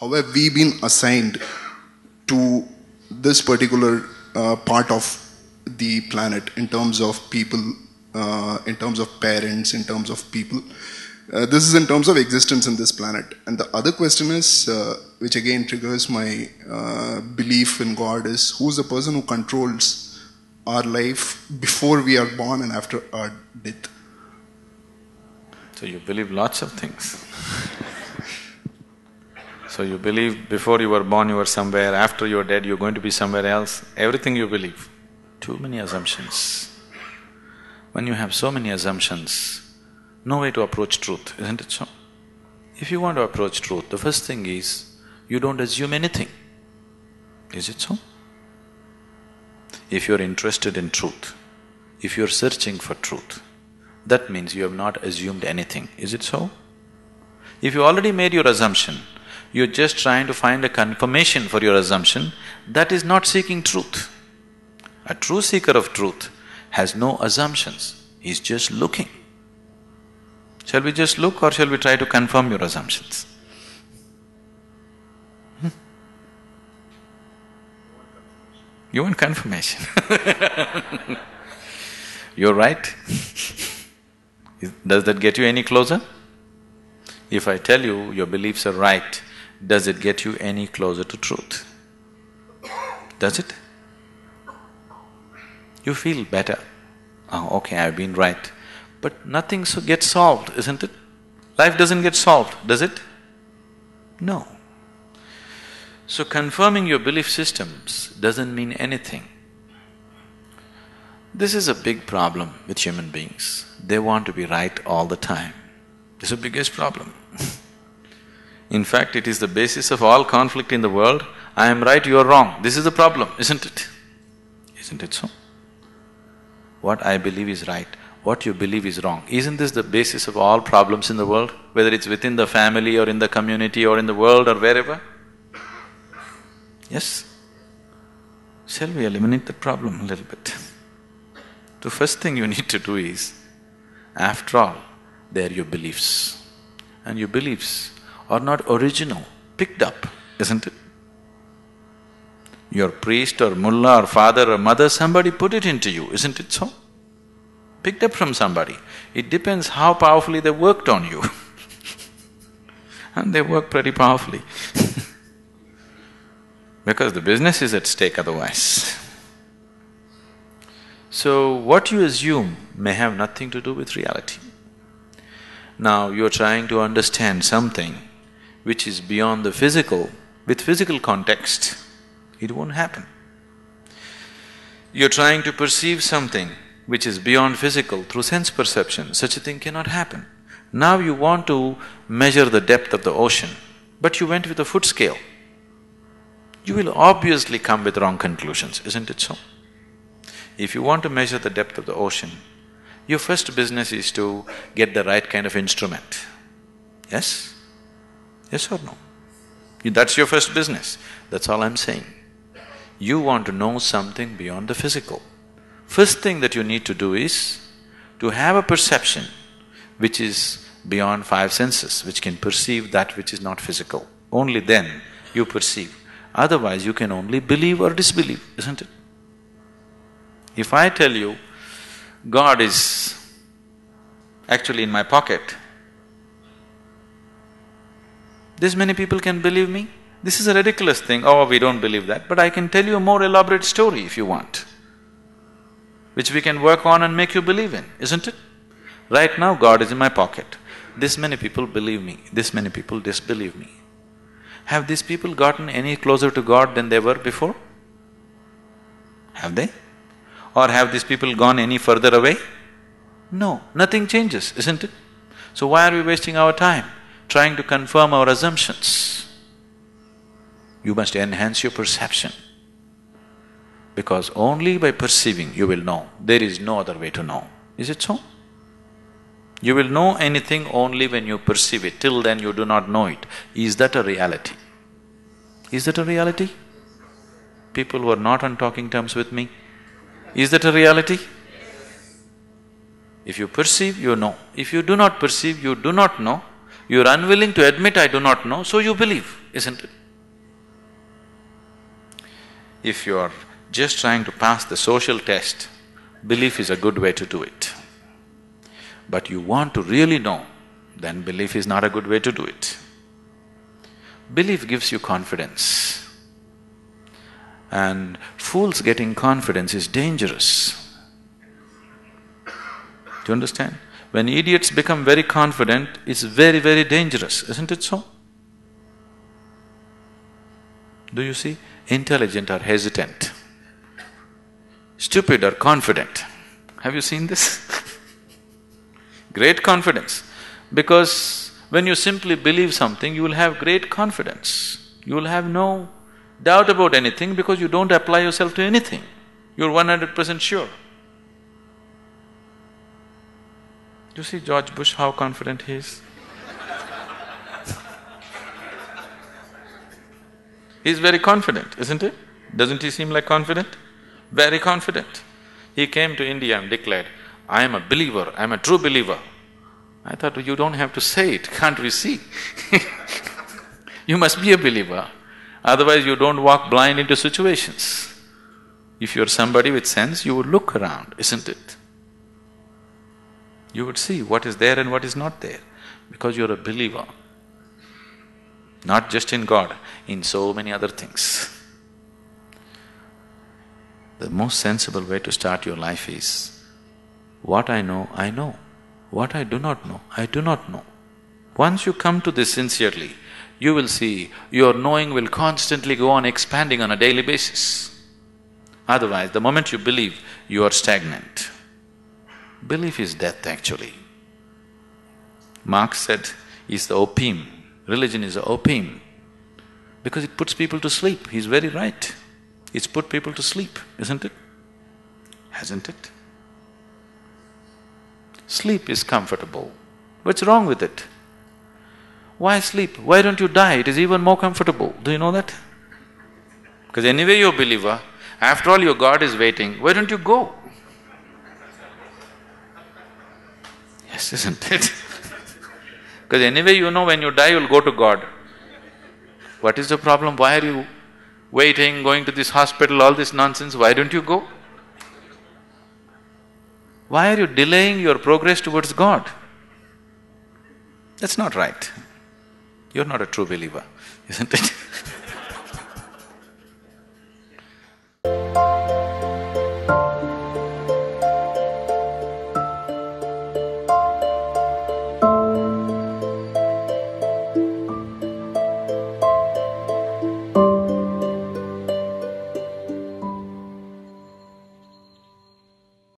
how have we been assigned to this particular part of the planet in terms of people, in terms of parents, in terms of people. This is in terms of existence in this planet. And the other question is, which again triggers my belief in God, is who's the person who controls our life before we are born and after our death? So you believe lots of things. So you believe before you were born you were somewhere, after you're dead you're going to be somewhere else. Everything you believe. Too many assumptions. When you have so many assumptions, no way to approach truth, isn't it so? If you want to approach truth, the first thing is, you don't assume anything. Is it so? If you're interested in truth, if you're searching for truth, that means you have not assumed anything, is it so? If you already made your assumption, you're just trying to find a confirmation for your assumption, that is not seeking truth. A true seeker of truth has no assumptions, he's just looking. Shall we just look or shall we try to confirm your assumptions? You want confirmation? You're right. Does that get you any closer? If I tell you your beliefs are right, does it get you any closer to truth? Does it? You feel better. Oh, okay, I've been right. But nothing gets solved, isn't it? Life doesn't get solved, does it? No. So confirming your belief systems doesn't mean anything. This is a big problem with human beings. They want to be right all the time. This is the biggest problem. In fact, it is the basis of all conflict in the world. I am right, you are wrong. This is the problem, isn't it? Isn't it so? What I believe is right, what you believe is wrong. Isn't this the basis of all problems in the world? Whether it's within the family or in the community or in the world or wherever? Yes? Shall we eliminate the problem a little bit? The first thing you need to do is, after all, they are your beliefs. And your beliefs are not original, picked up, isn't it? Your priest or mullah or father or mother, somebody put it into you, isn't it so? Picked up from somebody. It depends how powerfully they worked on you. And they work pretty powerfully because the business is at stake otherwise. So, what you assume may have nothing to do with reality. Now, you're trying to understand something which is beyond the physical, with physical context, it won't happen. You're trying to perceive something which is beyond physical through sense perception, such a thing cannot happen. Now you want to measure the depth of the ocean, but you went with a foot scale. You will obviously come with wrong conclusions, isn't it so? If you want to measure the depth of the ocean, your first business is to get the right kind of instrument. Yes? Yes or no? That's your first business, that's all I'm saying. You want to know something beyond the physical. First thing that you need to do is to have a perception which is beyond five senses, which can perceive that which is not physical. Only then you perceive. Otherwise you can only believe or disbelieve, isn't it? If I tell you, God is actually in my pocket, this many people can believe me? This is a ridiculous thing, oh, we don't believe that, but I can tell you a more elaborate story if you want, which we can work on and make you believe in, isn't it? Right now, God is in my pocket. This many people believe me, this many people disbelieve me. Have these people gotten any closer to God than they were before? Have they? Or have these people gone any further away? No, nothing changes, isn't it? So why are we wasting our time trying to confirm our assumptions? You must enhance your perception, because only by perceiving you will know. There is no other way to know. Is it so? You will know anything only when you perceive it. Till then you do not know it. Is that a reality? Is that a reality? People who are not on talking terms with me, is that a reality? If you perceive, you know. If you do not perceive, you do not know. You're unwilling to admit, I do not know, so you believe, isn't it? If you're just trying to pass the social test, belief is a good way to do it. But you want to really know, then belief is not a good way to do it. Belief gives you confidence. And fools getting confidence is dangerous. Do you understand? When idiots become very confident, it's very, very dangerous, isn't it so? Do you see? Intelligent are hesitant. Stupid are confident. Have you seen this? Great confidence. Because when you simply believe something, you will have great confidence. You will have no doubt about anything because you don't apply yourself to anything. You're 100% sure. You see George Bush, how confident he is? He's very confident, isn't it? Doesn't he seem like confident? Very confident. He came to India and declared, I am a believer, I am a true believer. I thought, you don't have to say it, can't we see? You must be a believer, otherwise you don't walk blind into situations. If you're somebody with sense, you would look around, isn't it? You would see what is there and what is not there, because you're a believer. Not just in God, in so many other things. The most sensible way to start your life is, what I know, I know. What I do not know, I do not know. Once you come to this sincerely, you will see your knowing will constantly go on expanding on a daily basis. Otherwise, the moment you believe, you are stagnant. Belief is death actually. Marx said, is the opium. Religion is the opium. Because it puts people to sleep. He's very right. It's put people to sleep, isn't it? Hasn't it? Sleep is comfortable. What's wrong with it? Why sleep? Why don't you die? It is even more comfortable. Do you know that? Because anyway you're a believer, after all your God is waiting, why don't you go? Yes, isn't it? Because anyway you know when you die you'll go to God. What is the problem? Why are you waiting, going to this hospital, all this nonsense? Why don't you go? Why are you delaying your progress towards God? That's not right. You're not a true believer, isn't it?